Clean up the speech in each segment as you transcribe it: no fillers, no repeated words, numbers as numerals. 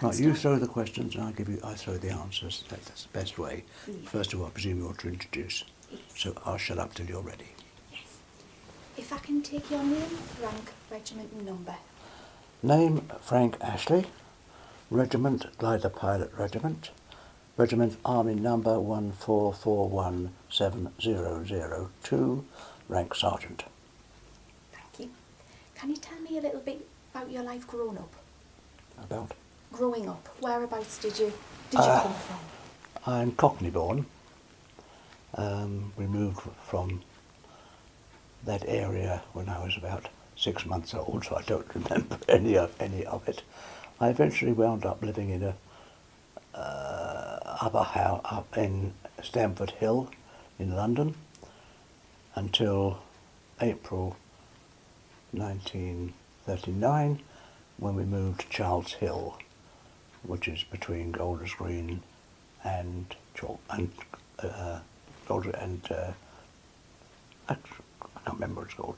Right, you throw the questions and I throw the answers. That's the best way. Mm. First of all, I presume you want to introduce. Yes. So I'll shut up till you're ready. Yes. If I can take your name, rank, regiment and number. Name, Frank Ashleigh. Regiment, Glider Pilot Regiment. Regiment Army number 144170002. Rank Sergeant. Thank you. Can you tell me a little bit about your life growing up? About? Growing up, whereabouts did you come from? I'm Cockney born. We moved from that area when I was about 6 months old, so I don't remember any of it. I eventually wound up living in a upper house up in Stamford Hill in London until April 1939, when we moved to Charles Hill, which is between Golders Green and I can't remember what it's called.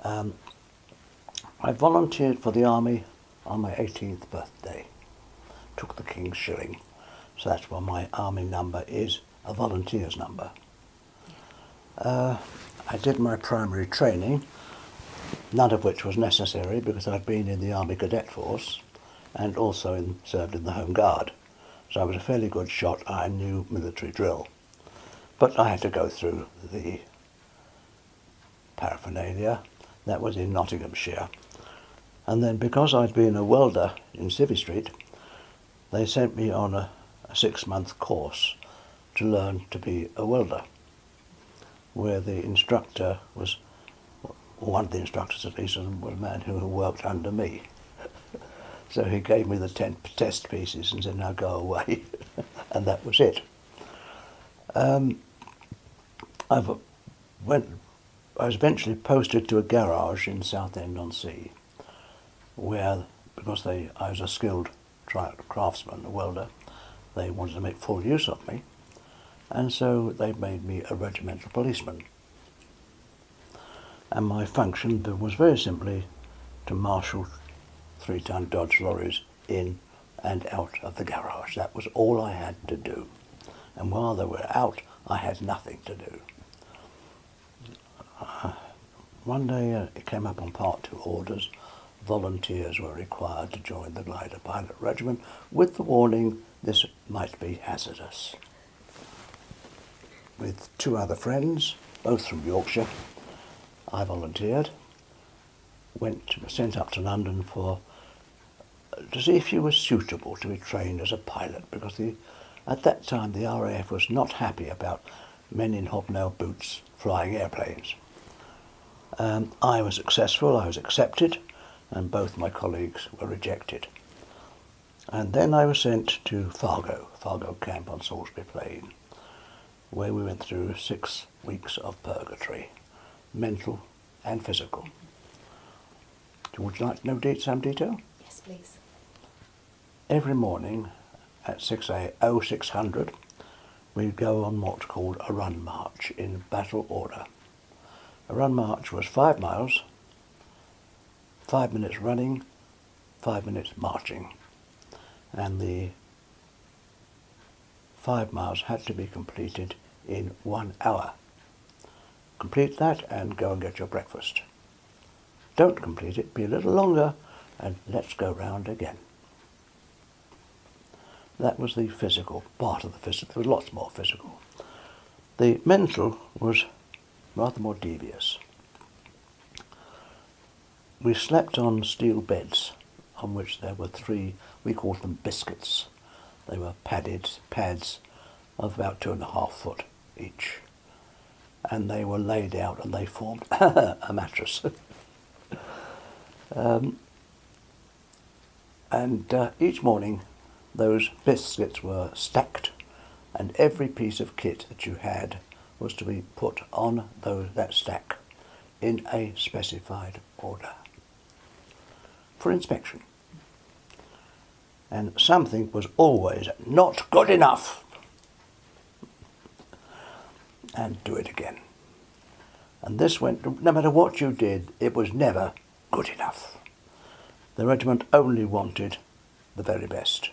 I volunteered for the army on my 18th birthday. Took the King's Shilling, so that's why my army number is a volunteer's number. I did my primary training, none of which was necessary because I'd been in the Army Cadet Force and also served in the Home Guard. So I was a fairly good shot. I knew military drill. But I had to go through the paraphernalia. That was in Nottinghamshire. And then because I'd been a welder in Civvy Street, they sent me on a 6-month course to learn to be a welder, where the instructor was, one of the instructors at least, was a man who worked under me. So he gave me the 10 test pieces and said, now go away. And that was it. I was eventually posted to a garage in Southend-on-Sea, where, because I was a skilled craftsman, a welder, they wanted to make full use of me, and so they made me a regimental policeman. And my function was very simply to marshal 3-ton Dodge lorries in and out of the garage. That was all I had to do. And while they were out, I had nothing to do. One day it came up on Part 2 orders. Volunteers were required to join the Glider Pilot Regiment with the warning this might be hazardous. With 2 other friends, both from Yorkshire, I volunteered, sent up to London to see if you were suitable to be trained as a pilot, because at that time the RAF was not happy about men in hobnail boots flying airplanes. I was successful, I was accepted, and both my colleagues were rejected. And then I was sent to Fargo Camp on Salisbury Plain, where we went through 6 weeks of purgatory, mental and physical. Would you like to know some detail? Yes, please. Every morning at 600, we'd go on what's called a run march in battle order. A run march was 5 miles, 5 minutes running, 5 minutes marching. And the 5 miles had to be completed in 1 hour. Complete that and go and get your breakfast. Don't complete it, be a little longer, and let's go round again. That was the physical part of the physical. There was lots more physical. The mental was rather more devious. We slept on steel beds on which there were 3, we called them biscuits. They were pads of about 2.5 foot each. And they were laid out and they formed a mattress. Each morning those biscuits were stacked, and every piece of kit that you had was to be put on that stack in a specified order for inspection. And something was always not good enough. And do it again. And this went, no matter what you did, it was never good enough. The regiment only wanted the very best.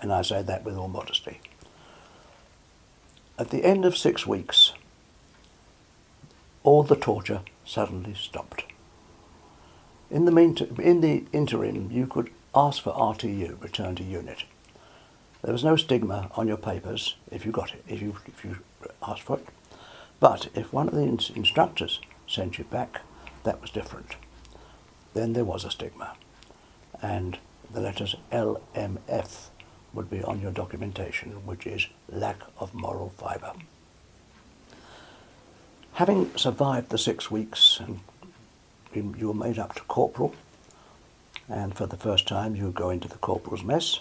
And I say that with all modesty. At the end of 6 weeks, all the torture suddenly stopped. In the interim, you could ask for RTU, return to unit. There was no stigma on your papers if you got it, if you asked for it. But if one of the instructors sent you back, that was different. Then there was a stigma, and the letters LMF would be on your documentation, which is lack of moral fibre. Having survived the 6 weeks, and you were made up to corporal, and for the first time you go into the corporal's mess,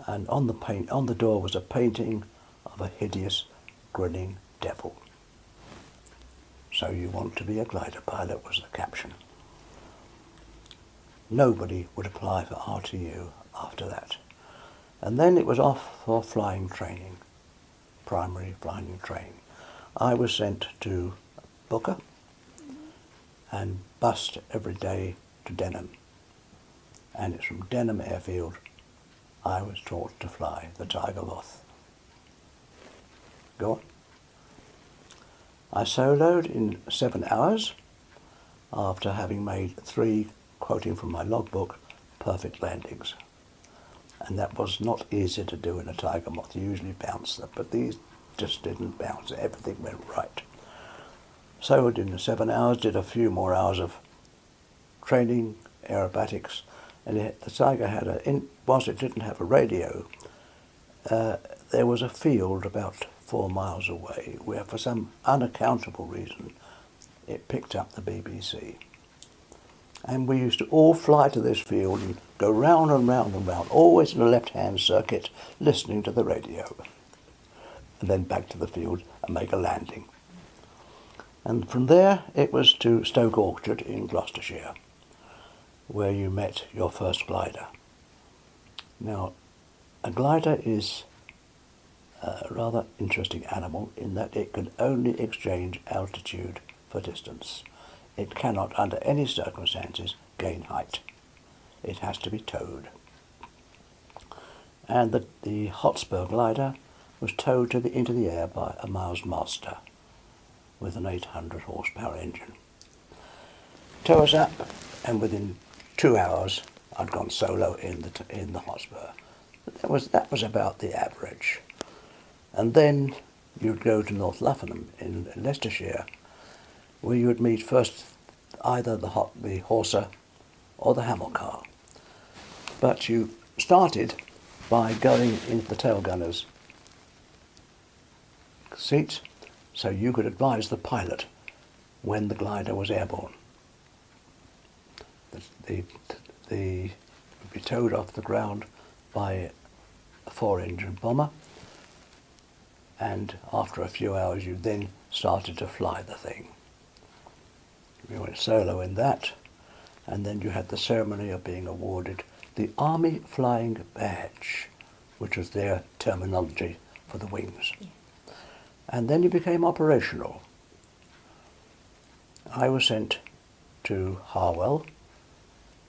and on the door was a painting of a hideous, grinning devil. So you want to be a glider pilot was the caption. Nobody would apply for RTU after that. And then it was off for flying training, primary flying training. I was sent to Booker and bussed every day to Denham. And it's from Denham Airfield I was taught to fly the Tiger Moth. Go on. I soloed in 7 hours after having made 3, quoting from my logbook, perfect landings. And that was not easy to do in a Tiger Moth. You usually bounce them, but these just didn't bounce. Everything went right. Soloed in 7 hours, did a few more hours of training, aerobatics, and the Tiger had whilst it didn't have a radio, there was a field about 4 miles away where, for some unaccountable reason, it picked up the BBC. And we used to all fly to this field and go round and round and round, always in a left-hand circuit, listening to the radio. And then back to the field and make a landing. And from there, it was to Stoke Orchard in Gloucestershire, where you met your first glider. Now, a glider is a rather interesting animal in that it can only exchange altitude for distance. It cannot, under any circumstances, gain height. It has to be towed. And the Hotspur glider was towed into the air by a Miles Master with an 800 horsepower engine. Tow us up, and within 2 hours I'd gone solo in the Hotspur. That was about the average. And then you'd go to North Luffenham in Leicestershire, where you would meet first either the Horser or the Hamilcar. But you started by going into the tail gunner's seat so you could advise the pilot when the glider was airborne. The would be towed off the ground by a 4-engine bomber, and after a few hours you then started to fly the thing. We went solo in that, and then you had the ceremony of being awarded the Army Flying Badge, which was their terminology for the wings. Yeah. And then you became operational. I was sent to Harwell,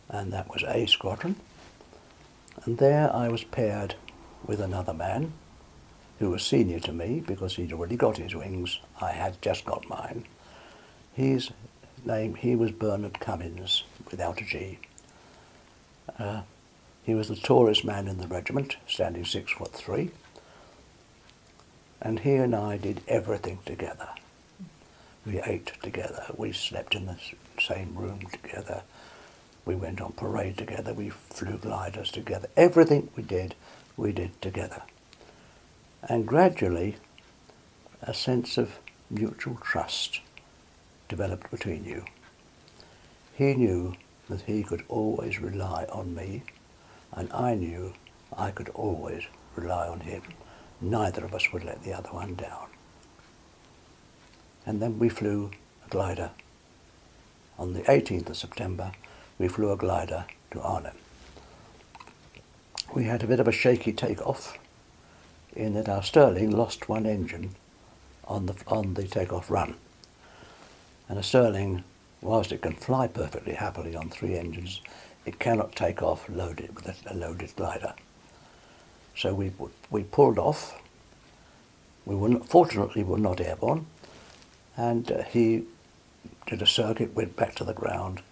and that was A Squadron, and there I was paired with another man who was senior to me because he'd already got his wings. I had just got mine. His name, he was Bernard Cummins, without a G. He was the tallest man in the regiment, standing 6'3", and he and I did everything together. We ate together, we slept in the same room together, we went on parade together, we flew gliders together. Everything we did together. And gradually, a sense of mutual trust developed between you. He knew that he could always rely on me, and I knew I could always rely on him. Neither of us would let the other one down. And then we flew a glider. On the 18th of September, we flew a glider to Arnhem. We had a bit of a shaky takeoff in that our Stirling lost one engine on the takeoff run. And a Stirling, whilst it can fly perfectly happily on 3 engines, it cannot take off loaded with a loaded glider. So we pulled off. Fortunately, we were not airborne, and he did a circuit, went back to the ground,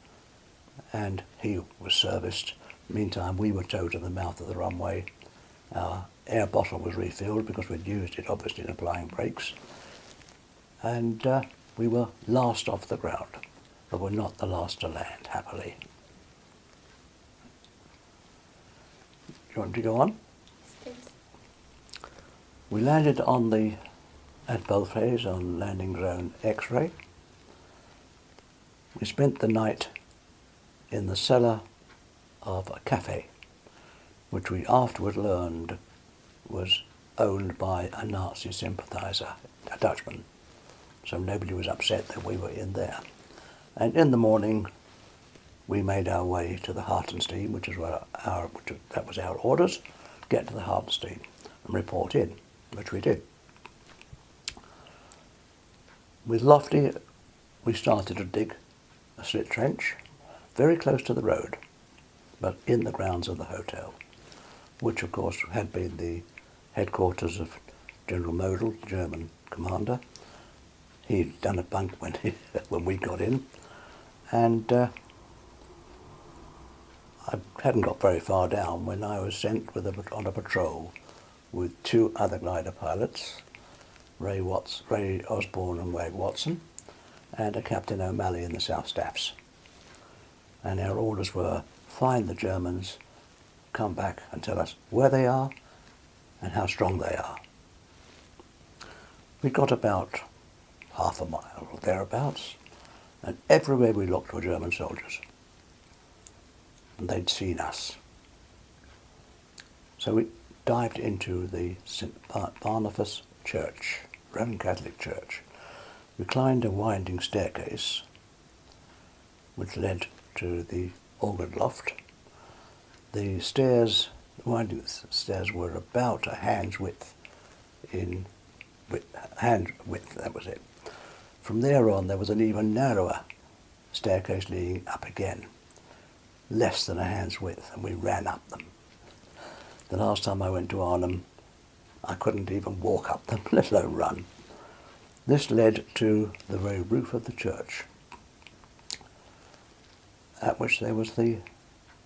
and he was serviced. Meantime, we were towed to the mouth of the runway. Our air bottle was refilled because we'd used it, obviously, in applying brakes. And we were last off the ground, but we're not the last to land, happily. Do you want to go on? Yes. We landed at Belfast on landing zone X-ray. We spent the night in the cellar of a cafe, which we afterward learned was owned by a Nazi sympathiser, a Dutchman. So nobody was upset that we were in there. And in the morning, we made our way to the Hartenstein, that was our orders, get to the Hartenstein and report in, which we did. With Lofty, we started to dig a slit trench very close to the road, but in the grounds of the hotel, which of course had been the headquarters of General Model, the German commander. He'd done a bunk when we got in, and I hadn't got very far down when I was sent on a patrol with two other glider pilots, Ray Osborne and Wade Watson, and a Captain O'Malley in the South Staffs. And our orders were, find the Germans, come back and tell us where they are and how strong they are. We got about half a mile or thereabouts, and everywhere we looked were German soldiers. And they'd seen us. So we dived into the St. Barnabas Church, Roman Catholic Church. We climbed a winding staircase which led to the organ loft. The winding stairs were about a hand's width that was it. From there on, there was an even narrower staircase leading up again, less than a hand's width, and we ran up them. The last time I went to Arnhem, I couldn't even walk up them, let alone run. This led to the very roof of the church, at which there was the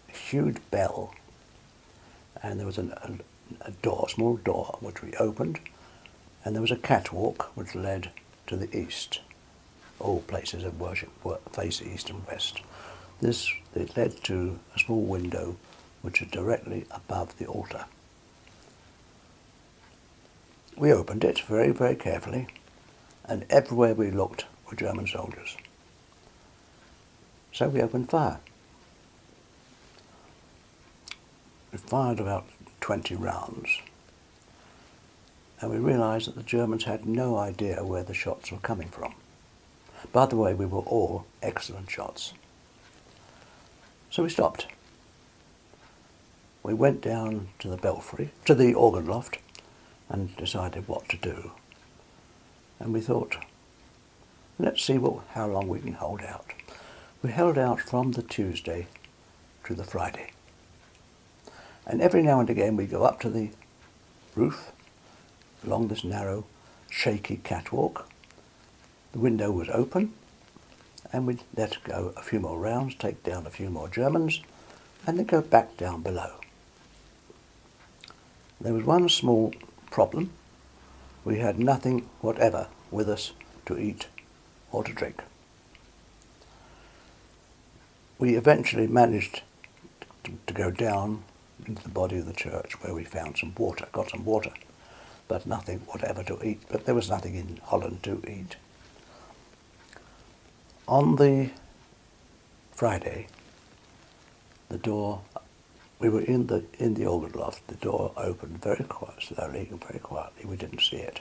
huge bell, and there was a small door, which we opened, and there was a catwalk which led to the east. All places of worship face east and west. It led to a small window which is directly above the altar. We opened it very, very carefully, and everywhere we looked were German soldiers. So we opened fire. We fired about 20 rounds, and we realised that the Germans had no idea where the shots were coming from. By the way, we were all excellent shots. So we stopped. We went down to the belfry, to the organ loft, and decided what to do. And we thought, let's see how long we can hold out. We held out from the Tuesday to the Friday. And every now and again we go up to the roof, along this narrow, shaky catwalk. The window was open, and we'd let go a few more rounds, take down a few more Germans, and then go back down below. There was one small problem. We had nothing whatever with us to eat or to drink. We eventually managed to go down into the body of the church, where we found some water, got some water, but nothing whatever to eat. But there was nothing in Holland to eat. On the Friday, we were in the organ loft. The door opened very slowly and very quietly. We didn't see it.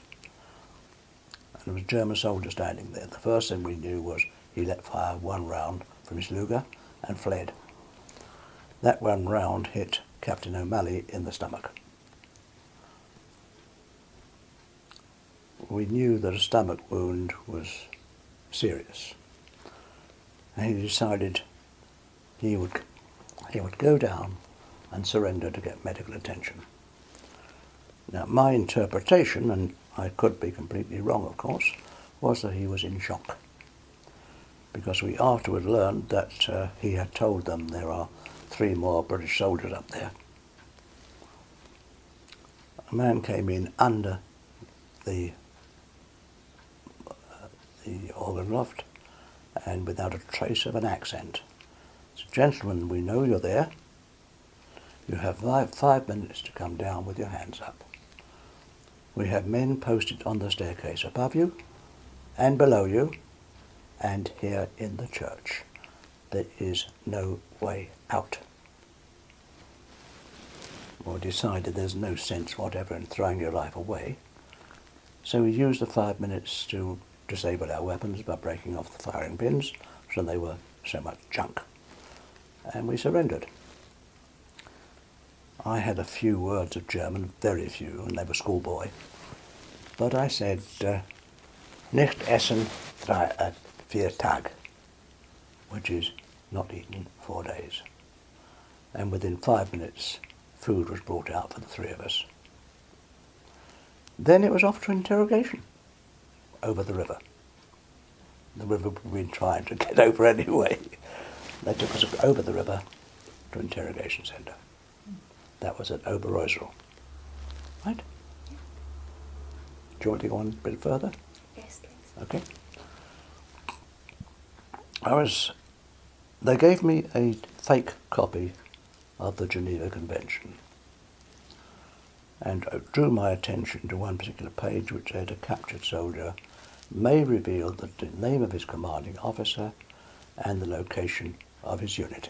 And there was a German soldier standing there. The first thing we knew was he let fire one round from his Luger and fled. That one round hit Captain O'Malley in the stomach. We knew that a stomach wound was serious, and he decided he would he would go down and surrender to get medical attention. Now, my interpretation, and I could be completely wrong, of course, was that he was in shock, because we afterward learned that he had told them there are 3 more British soldiers up there. A man came in under the organ loft and without a trace of an accent. He said, "Gentlemen, we know you're there. You have 5 minutes to come down with your hands up. We have men posted on the staircase above you and below you and here in the church. There is no way out." We decided there's no sense whatever in throwing your life away. So we used the 5 minutes to disable our weapons by breaking off the firing pins, so they were so much junk. And we surrendered. I had a few words of German, very few, and they were schoolboy. But I said, "Nicht essen 4 Tage," which is not eaten 4 days. And within 5 minutes, food was brought out for the 3 of us. Then it was off to interrogation over the river. The river we'd been trying to get over anyway. They took us over the river to interrogation centre. That was at Oberreusel. Right? Yeah. Do you want to go on a bit further? Yes, please. Okay. They gave me a fake copy of the Geneva Convention and drew my attention to one particular page which said, "A captured soldier may reveal the name of his commanding officer and the location of his unit."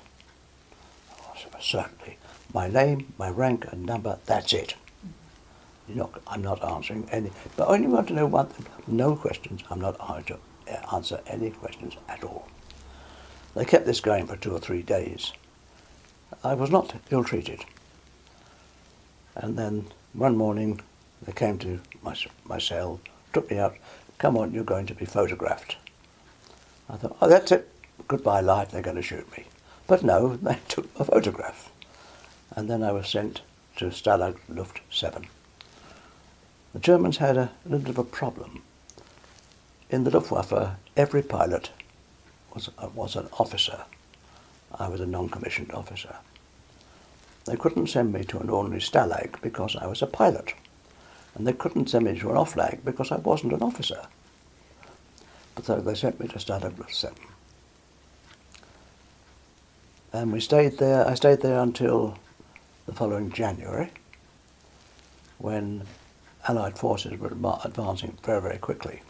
Oh, certainly. My name, my rank and number, that's it. I'm not answering any, but I only want to know one thing. No questions. I'm not going to answer any questions at all. They kept this going for 2 or 3 days. I was not ill-treated. And then one morning they came to my cell, took me out, "Come on, you're going to be photographed." I thought, "Oh, that's it. Goodbye, light, they're going to shoot me." But no, they took a photograph. And then I was sent to Stalag Luft 7. The Germans had a little bit of a problem. In the Luftwaffe, every pilot was an officer. I was a non-commissioned officer. They couldn't send me to an ordinary Stalag because I was a pilot. And they couldn't send me to an off-lag because I wasn't an officer. But so they sent me to Stalag Luft 7. And I stayed there until the following January, when Allied forces were advancing very, very quickly.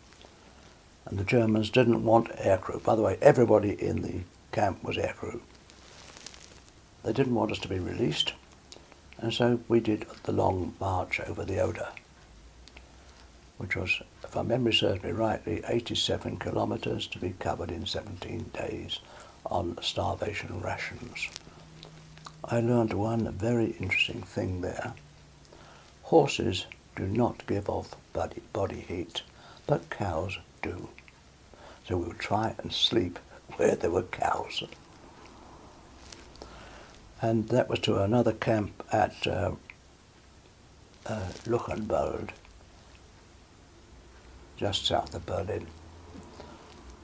And the Germans didn't want aircrew. By the way, everybody in the camp was aircrew. They didn't want us to be released, and so we did the long march over the Oder, which was, if my memory serves me rightly, 87 kilometres to be covered in 17 days on starvation rations. I learned one very interesting thing there. Horses do not give off body heat, but cows do. So we would try and sleep where there were cows. And that was to another camp at Luckenwald, just south of Berlin.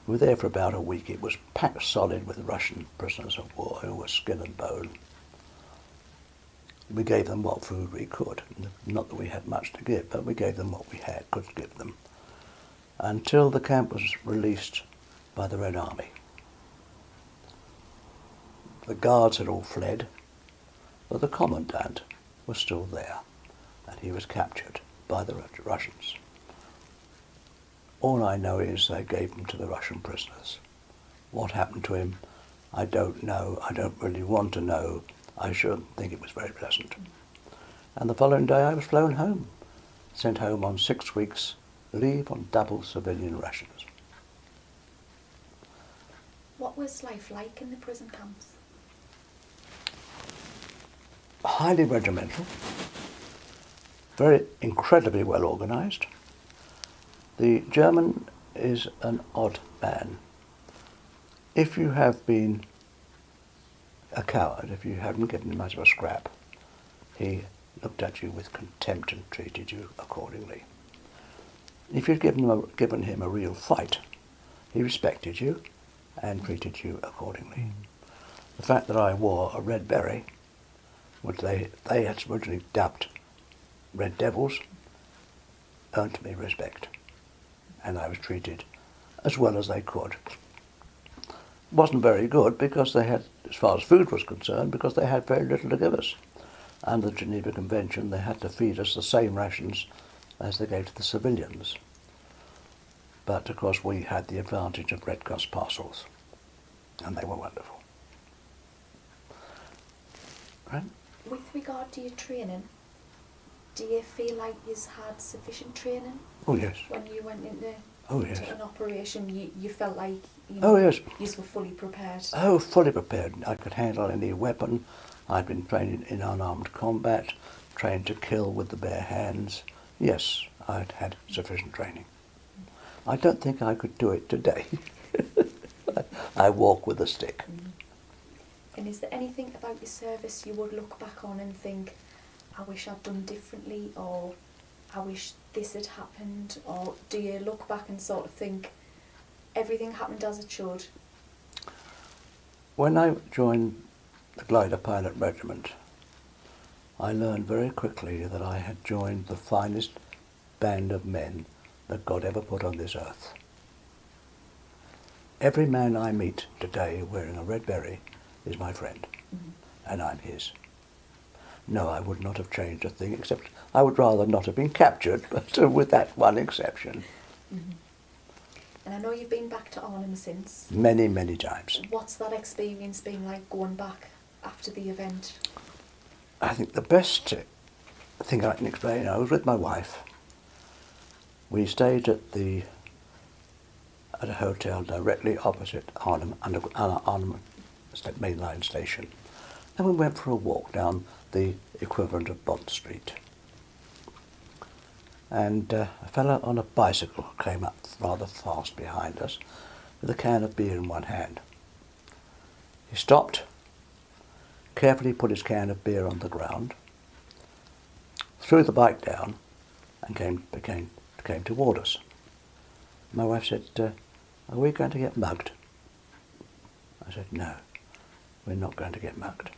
We were there for about a week. It was packed solid with Russian prisoners of war who were skin and bone. We gave them what food we could. Not that we had much to give, but we gave them what we could give them, until the camp was released by the Red Army. The guards had all fled, but the commandant was still there, and he was captured by the Russians. All I know is they gave him to the Russian prisoners. What happened to him, I don't know. I don't really want to know. I shouldn't think it was very pleasant. And the following day I was flown home, sent home on 6 weeks' leave on double civilian rations. What was life like in the prison camps? Highly regimental, very incredibly well organised. The German is an odd man. If you have been a coward if you hadn't given him much of a scrap. He looked at you with contempt and treated you accordingly. If you'd given him a real fight, he respected you and treated you accordingly. The fact that I wore a red beret, which they had originally dubbed Red Devils, earned me respect, and I was treated as well as they could. Wasn't very good because they had, as far as food was concerned, because they had very little to give us. Under the Geneva Convention, they had to feed us the same rations as they gave to the civilians. But of course we had the advantage of Red Cross parcels, and they were wonderful. Right? With regard to your training, do you feel like you've had sufficient training? Oh yes. When you went into Yes. an operation, you felt like Oh yes. you were fully prepared? Oh, fully prepared. I could handle any weapon. I'd been trained in unarmed combat, trained to kill with the bare hands. Yes, I'd had sufficient training. I don't think I could do it today. I walk with a stick. And is there anything about your service you would look back on and think, I wish I'd done differently, or I wish this had happened, or do you look back and sort of think everything happened as it should? When I joined the Glider Pilot Regiment, I learned very quickly that I had joined the finest band of men that God ever put on this earth. Every man I meet today wearing a red beret is my friend, and I'm his. No, I would not have changed a thing, except I would rather not have been captured, but with that one exception. And I know you've been back to Arnhem since. Many, many times. What's that experience been like going back after the event? I think the best thing I can explain, I was with my wife. We stayed at a hotel directly opposite Arnhem, Arnhem main line station, and we went for a walk down the equivalent of Bond Street. And a fellow on a bicycle came up rather fast behind us with a can of beer in one hand. He stopped, carefully put his can of beer on the ground, threw the bike down, and came toward us. My wife said, "Are we going to get mugged?" I said, "No, we're not going to get mugged."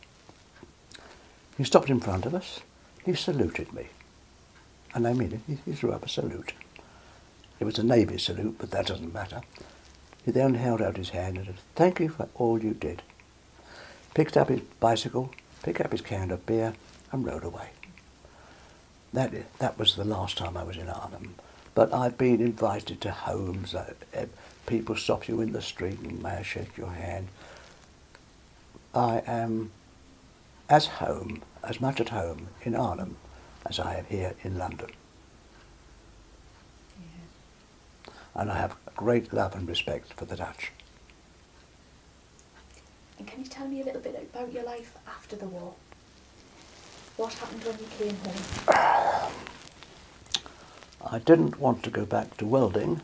He stopped in front of us. He saluted me. And I mean it, he threw up a salute. It was a Navy salute, but that doesn't matter. He then held out his hand and said, "Thank you for all you did." Picked up his bicycle, picked up his can of beer, and rode away. That was the last time I was in Arnhem. But I've been invited to homes. People stop you in the street and may I shake your hand. I am as much at home in Arnhem as I am here in London. Yeah. And I have great love and respect for the Dutch. And can you tell me a little bit about your life after the war? What happened when you came home? I didn't want to go back to welding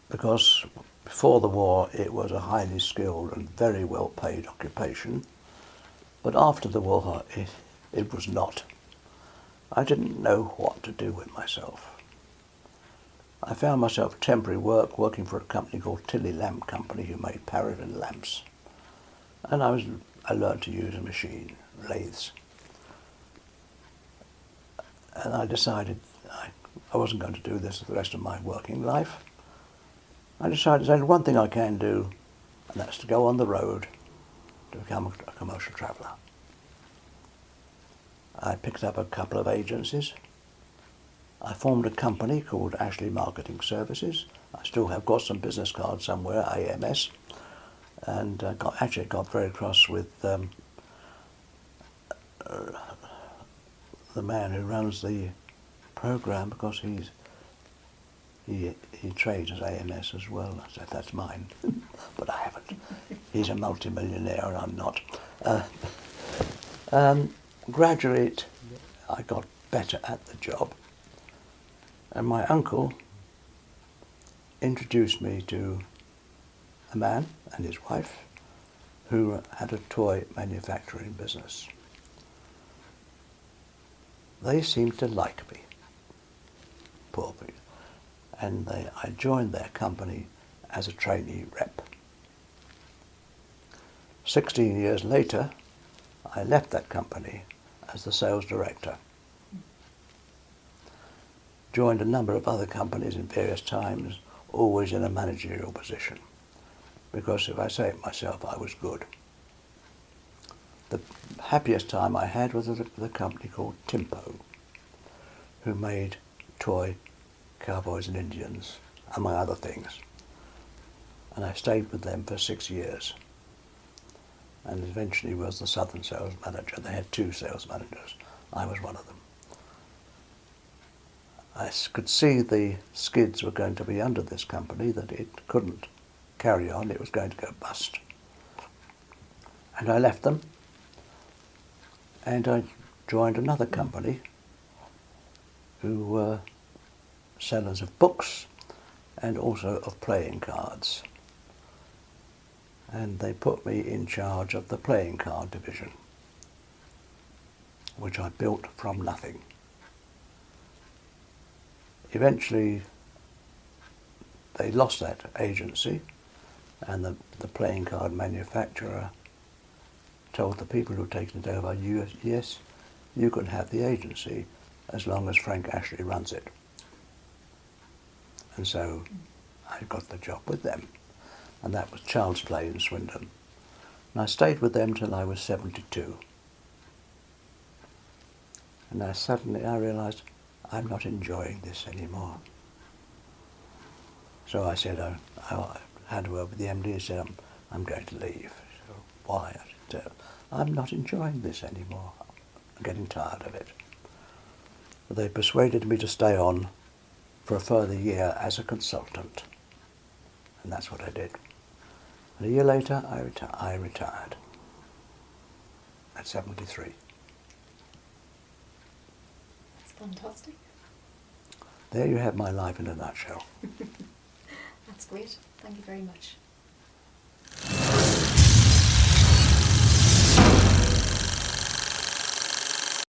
because before the war it was a highly skilled and very well paid occupation, but after the war it was not. I didn't know what to do with myself. I found myself temporary work working for a company called Tilly Lamp Company who made paraffin lamps, and I learned to use a machine, lathes. And I decided I wasn't going to do this for the rest of my working life. I decided there's one thing I can do, and that's to go on the road to become a commercial traveller. I picked up a couple of agencies. I formed a company called Ashleigh Marketing Services. I still have got some business cards somewhere, AMS, and got very cross with the man who runs the program because he trades as AMS as well. I said, "That's mine," but I haven't. He's a multi-millionaire and I'm not. Gradually, I got better at the job, and my uncle introduced me to a man and his wife who had a toy manufacturing business. They seemed to like me, poor people, and I joined their company as a trainee rep. 16 years later, I left that company as the sales director. Joined a number of other companies in various times, always in a managerial position, because if I say it myself, I was good. The happiest time I had was with a company called Timpo, who made toy cowboys and Indians, among other things. And I stayed with them for 6 years, and eventually was the southern sales manager. They had 2 sales managers. I was one of them. I could see the skids were going to be under this company, that it couldn't carry on, it was going to go bust. And I left them, and I joined another company who were sellers of books and also of playing cards. And they put me in charge of the playing card division, which I built from nothing. Eventually, they lost that agency, and the playing card manufacturer told the people who'd taken it over, yes, you can have the agency as long as Frank Ashleigh runs it. And so I got the job with them, and that was Child's Play in Swindon. And I stayed with them till I was 72. And suddenly I realised I'm not enjoying this anymore. So I said, I had a word with the MD and said, I'm going to leave. So, why? I said, I'm not enjoying this anymore. I'm getting tired of it. But they persuaded me to stay on for a further year as a consultant. And that's what I did. And a year later, I retired at 73. That's fantastic. There you have my life in a nutshell. That's great. Thank you very much.